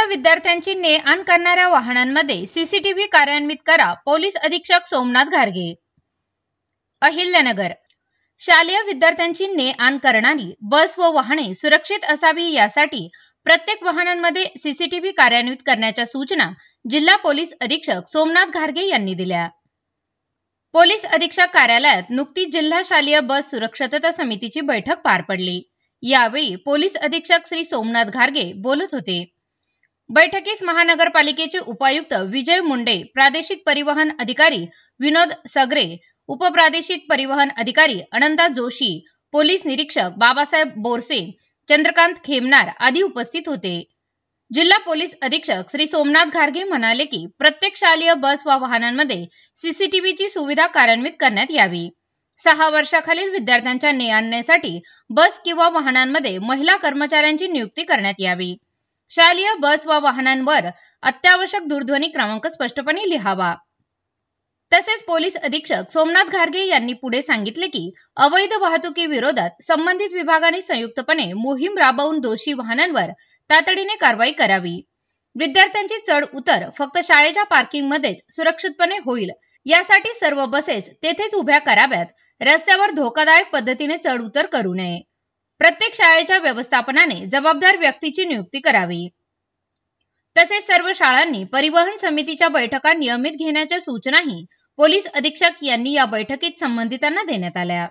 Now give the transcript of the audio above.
शालेय विद्यार्थ्यांची ने-आण करणाऱ्या वाहनांमध्ये सीसीटीव्ही कार्यान्वित करा, पोलीस अधीक्षक सोमनाथ घारगे. अहिल्यानगर. शालेय विद्यार्थ्यांची ने-आण करणारी बस व वाहने सुरक्षित असावी यासाठी प्रत्येक वाहनांमध्ये सीसीटीव्ही कार्यान्वित करण्याच्या सूचना जिल्हा पोलीस अधीक्षक सोमनाथ घारगे यांनी दिल्या. पोलीस अधीक्षक कार्यालयात नुकतीच जिल्हा शालेय बस सुरक्षितता समितीची बैठक पार पडली. यावेळी पोलीस अधीक्षक श्री सोमनाथ घारगे बोलत होते. बैठकीस महानगरपालिकेचे उपायुक्त विजय मुंडे, प्रादेशिक परिवहन अधिकारी विनोद सगरे, उपप्रादेशिक परिवहन अधिकारी अनंता जोशी, पोलीस निरीक्षक बाबासाहेब बोरसे, चंद्रकांत खेमनार आदी उपस्थित होते. जिल्हा पोलीस अधीक्षक श्री सोमनाथ घारगे म्हणाले की प्रत्येक शालेय बस व वाहनांमध्ये सीसीटीव्हीची सुविधा कार्यान्वित करण्यात यावी. 6 वर्षाखालील विद्यार्थ्यांच्या ने-आणीसाठी बस किंवा वाहनांमध्ये महिला कर्मचाऱ्यांची नियुक्ती करण्यात यावी. शालेय बस व वाहनांवर अत्यावश्यक दूरध्वनी क्रमांक स्पष्टपणे लिहावा. तसेच पोलीस अधीक्षक सोमनाथ घारगे यांनी पुढे सांगितले की अवैध वाहतुकीविरोधात संबंधित विभागाने संयुक्तपणे मोहीम राबवून दोषी वाहनांवर तातडीने कारवाई करावी. विद्यार्थ्यांची चढ उतर फक्त शाळेच्या पार्किंगमध्येच सुरक्षितपणे होईल यासाठी सर्व बसेस तेथेच उभ्या कराव्यात. रस्त्यावर धोकादायक पद्धतीने चढ उतर करू नये. प्रत्येक शाळेच्या व्यवस्थापनाने जबाबदार व्यक्तीची नियुक्ती करावी. तसेच सर्व शाळांनी परिवहन समितीच्या बैठका नियमित घेण्याच्या सूचनाही पोलीस अधीक्षक यांनी या बैठकीत संबंधितांना देण्यात आल्या.